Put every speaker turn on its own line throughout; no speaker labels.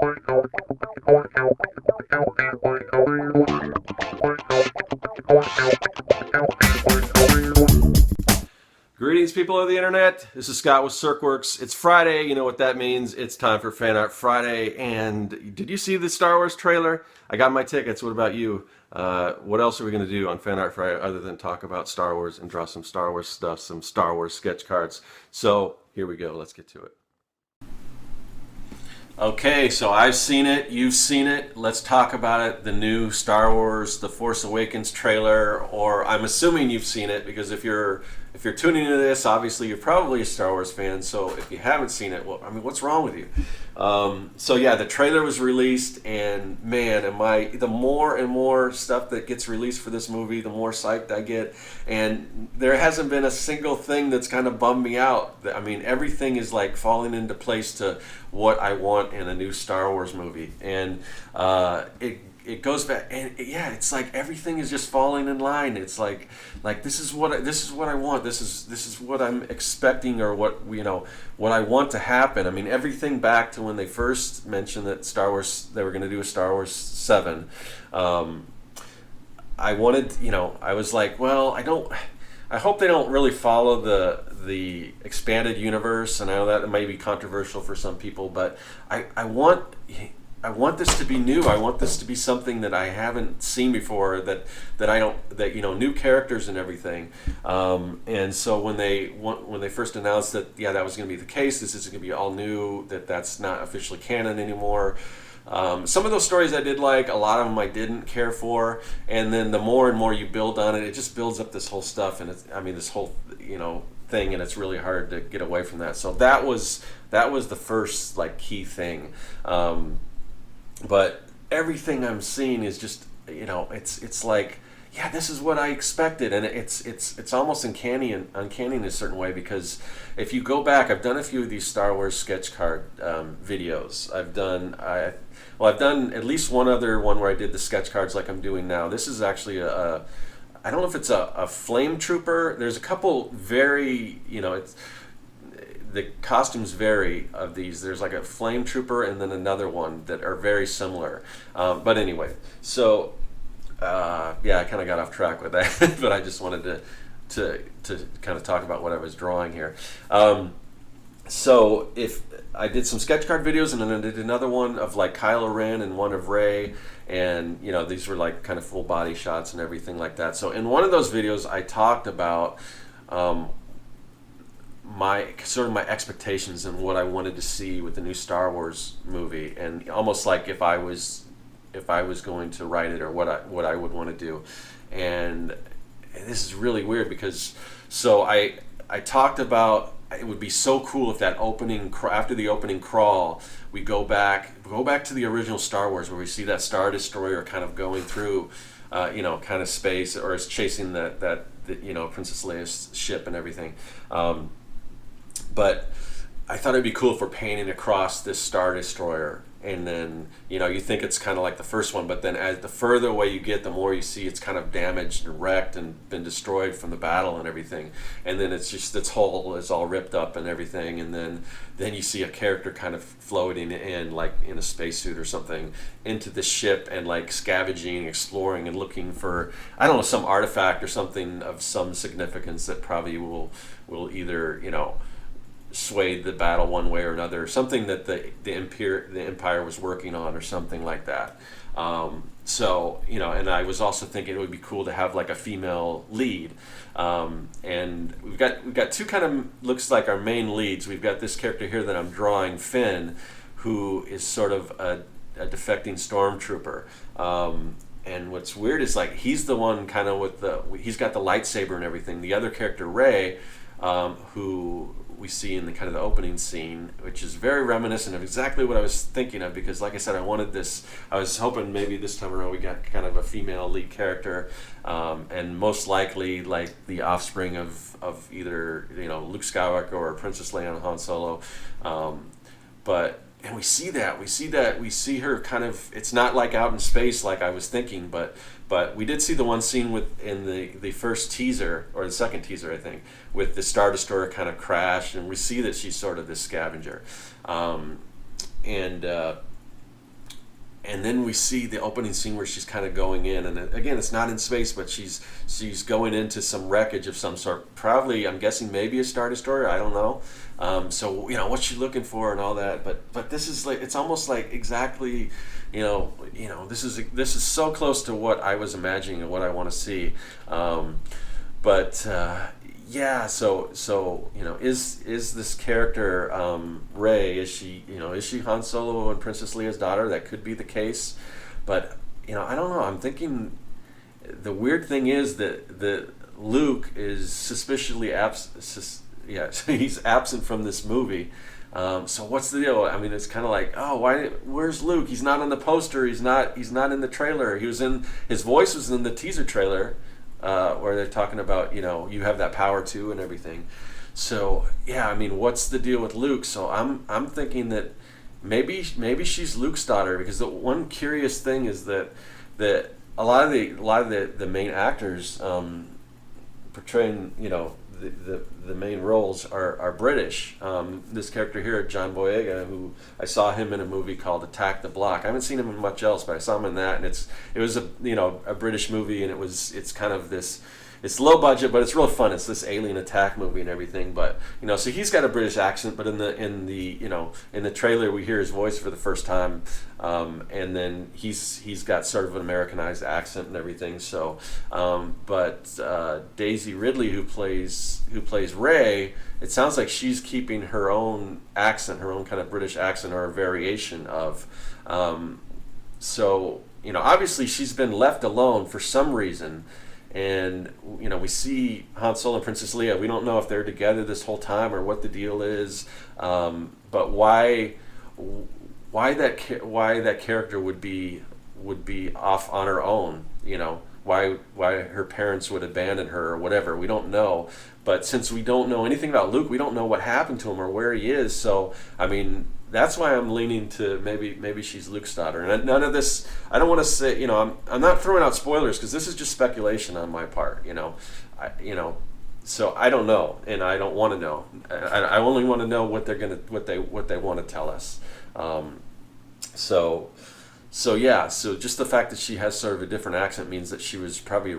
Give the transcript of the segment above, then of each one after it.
Greetings, people of the internet. This is Scott with CircWorks. It's Friday. You know what that means. It's time for Fan Art Friday. And did you see the Star Wars trailer? I got my tickets. What about you? What else are we going to do on Fan Art Friday other than talk about Star Wars and draw some Star Wars stuff, some Star Wars sketch cards? So here we go. Let's get to it. Okay, so I've seen it, you've seen it, let's talk about it. The new Star Wars The Force Awakens trailer, or I'm assuming you've seen it, because if you're tuning into this, obviously you're probably a Star Wars fan, so if you haven't seen it, well, I mean, what's wrong with you? So yeah, the trailer was released, and man, the more and more stuff that gets released for this movie, the more psyched I get, and there hasn't been a single thing that's kind of bummed me out. I mean, everything is like falling into place to what I want in a new Star Wars movie, and it goes back, and yeah, it's like everything is just falling in line. It's like this is what I want. This is what I'm expecting, or what what I want to happen. I mean, everything back to when they first mentioned that they were going to do a Star Wars 7. I wanted, I was like, well, I hope they don't really follow the expanded universe, and I know that may be controversial for some people, but I want this to be new. I want this to be something that I haven't seen before, that new characters and everything. And so when they first announced that that was going to be the case, this is going to be all new, that's not officially canon anymore. Some of those stories I did like, a lot of them I didn't care for, and then the more and more you build on it, it just builds up this whole stuff, and this whole thing, and it's really hard to get away from that. So that was the first key thing. But everything I'm seeing is just it's like, yeah, this is what I expected, and it's almost uncanny in a certain way, because if you go back, I've done a few of these Star Wars sketch card videos. I've done at least one other one where I did the sketch cards like I'm doing now. This is actually I don't know if it's a flame trooper. There's a couple very the costumes vary of these. There's like a flame trooper and then another one that are very similar. But anyway, so I kind of got off track with that, but I just wanted to kind of talk about what I was drawing here. So if I did some sketch card videos, and then I did another one of Kylo Ren and one of Rey, and these were kind of full body shots and everything like that. So in one of those videos, I talked about my expectations and what I wanted to see with the new Star Wars movie, and almost like if I was going to write it, or what I would want to do. And this is really weird, because I talked about, it would be so cool if that after the opening crawl, we go back to the original Star Wars, where we see that Star Destroyer kind of going through kind of space, or is chasing that Princess Leia's ship and everything. But I thought it'd be cool if we're painting across this Star Destroyer, and then you think it's kind of like the first one, but then as the further away you get, the more you see it's kind of damaged and wrecked and been destroyed from the battle and everything, and then it's just, its hull is all ripped up and everything, and then you see a character kind of floating in, like in a spacesuit or something, into the ship, and scavenging, exploring, and looking for, I don't know, some artifact or something of some significance that probably will either swayed the battle one way or another, something that the Empire was working on, or something like that. So and I was also thinking it would be cool to have a female lead, and we've got two kind of, looks like our main leads. We've got this character here that I'm drawing, Finn, who is sort of a defecting stormtrooper. And what's weird is he's the one kind of he's got the lightsaber and everything. The other character, Rey, who we see in the kind of the opening scene, which is very reminiscent of exactly what I was thinking of, because like I said, I was hoping maybe this time around we got kind of a female lead character, and most likely the offspring of either Luke Skywalker or Princess Leia and Han Solo, and we see her kind of, it's not out in space like I was thinking, but we did see the one scene in the first teaser, or the second teaser, I think, with the Star Destroyer kind of crash, and we see that she's sort of this scavenger. And and then we see the opening scene where she's kind of going in, and again, it's not in space, but she's going into some wreckage of some sort. Probably, I'm guessing, maybe a Star Destroyer. I don't know. So what's she looking for and all that. But this is like, it's almost like exactly, this is so close to what I was imagining and what I want to see. But yeah, so is this character Rey? Is she Han Solo and Princess Leia's daughter? That could be the case, but I don't know. I'm thinking the weird thing is that Luke is suspiciously absent. Yeah, he's absent from this movie. So what's the deal? I mean, it's kind of like, oh, why? Where's Luke? He's not on the poster. He's not in the trailer. His voice was in the teaser trailer. Where they're talking about, you have that power too and everything. So yeah, I mean, what's the deal with Luke? So I'm thinking that maybe she's Luke's daughter, because the one curious thing is that a lot of the main actors portraying the main roles are British. This character here, John Boyega, who I saw him in a movie called Attack the Block. I haven't seen him in much else, but I saw him in that, and it was a British movie, and it's kind of this. It's low budget, but it's real fun. It's this alien attack movie and everything. But so he's got a British accent, but in the trailer we hear his voice for the first time, and then he's got sort of an Americanized accent and everything. So, but Daisy Ridley, who plays Rey, it sounds like she's keeping her own accent, her own kind of British accent, or a variation of. So obviously she's been left alone for some reason. And we see Han Solo and Princess Leia. We don't know if they're together this whole time or what the deal is. But why that character would be off on her own? Why her parents would abandon her or whatever? We don't know. But since we don't know anything about Luke, we don't know what happened to him or where he is. So I mean, that's why I'm leaning to maybe she's Luke's daughter. And none of this, I don't want to say, I'm not throwing out spoilers, because this is just speculation on my part. So I don't know, and I don't want to know. I only want to know what they want to tell us. So just the fact that she has sort of a different accent means that she was probably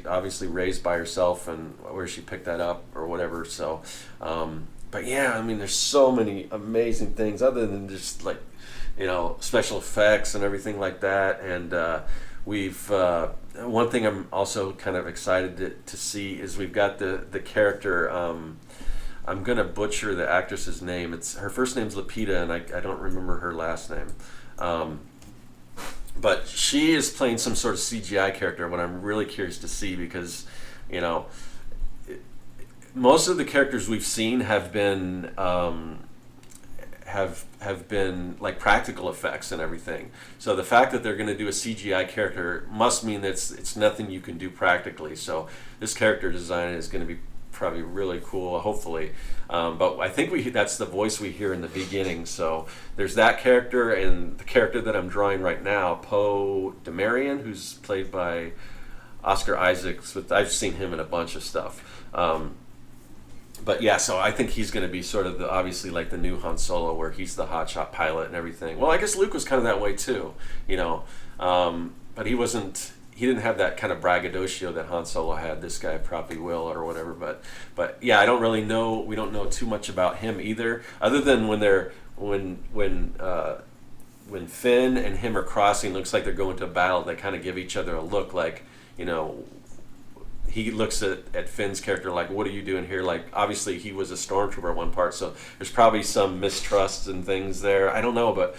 obviously raised by herself, and where she picked that up or whatever. So. But yeah, I mean, there's so many amazing things other than just like, special effects and everything like that. And one thing I'm also kind of excited to see is we've got the character. I'm gonna butcher the actress's name. Her first name's Lupita, and I don't remember her last name. But she is playing some sort of CGI character. What I'm really curious to see, because most of the characters we've seen have been have been like practical effects and everything. So the fact that they're going to do a CGI character must mean that it's nothing you can do practically. So this character design is going to be probably really cool, hopefully. But I think that's the voice we hear in the beginning. So there's that character, and the character that I'm drawing right now, Poe Dameron, who's played by Oscar Isaacs. I've seen him in a bunch of stuff. But yeah, so I think he's going to be sort of obviously like the new Han Solo, where he's the hotshot pilot and everything. Well, I guess Luke was kind of that way too, but he wasn't. He didn't have that kind of braggadocio that Han Solo had. This guy probably will, or whatever. But yeah, I don't really know. We don't know too much about him either, other than when Finn and him are crossing, looks like they're going to a battle. They kind of give each other a look, like he looks at Finn's character like, what are you doing here? Like, obviously he was a stormtrooper at one part, so there's probably some mistrust and things there. I don't know, but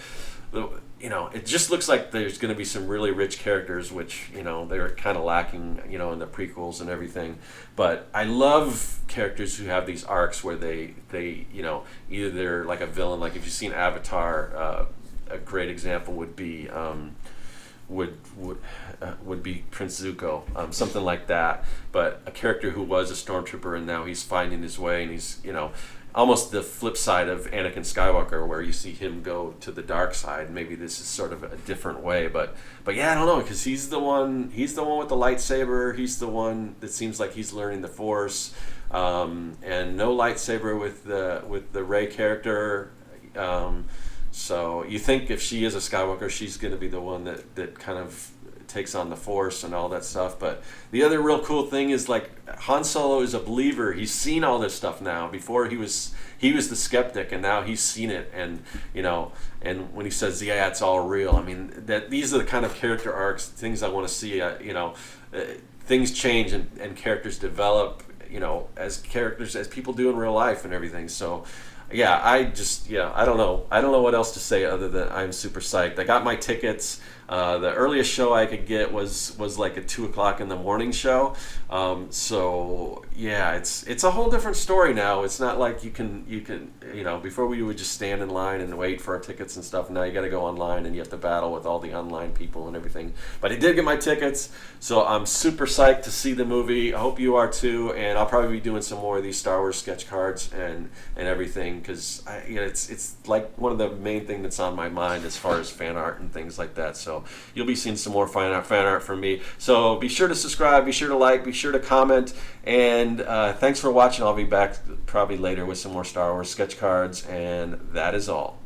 it just looks like there's going to be some really rich characters, which they're kind of lacking in the prequels and everything. But I love characters who have these arcs where they either they're like a villain, like if you've seen Avatar, a great example would be would be Prince Zuko, something like that. But a character who was a stormtrooper and now he's finding his way, and he's almost the flip side of Anakin Skywalker, where you see him go to the dark side. Maybe this is sort of a different way, but yeah, I don't know, because he's the one with the lightsaber. He's the one that seems like he's learning the Force, and no lightsaber with the Rey character. So you think if she is a Skywalker, she's going to be the one that kind of takes on the Force and all that stuff. But the other real cool thing is like Han Solo is a believer. He's seen all this stuff now. Before he was the skeptic, and now he's seen it. And and when he says, "Yeah, it's all real," I mean that these are the kind of character arcs, things I want to see. Things change and characters develop. As characters, as people do in real life and everything. So yeah, I don't know. I don't know what else to say other than I'm super psyched. I got my tickets. The earliest show I could get was like a 2 o'clock in the morning show. So yeah, it's a whole different story now. It's not like you can before we would just stand in line and wait for our tickets and stuff. Now you got to go online and you have to battle with all the online people and everything. But I did get my tickets, so I'm super psyched to see the movie. I hope you are too. And I'll probably be doing some more of these Star Wars sketch cards and everything, because it's like one of the main thing that's on my mind as far as fan art and things like that. So you'll be seeing some more fan art from me. So be sure to subscribe, be sure to like, be sure to comment, and thanks for watching. I'll be back probably later with some more Star Wars sketch cards, and that is all.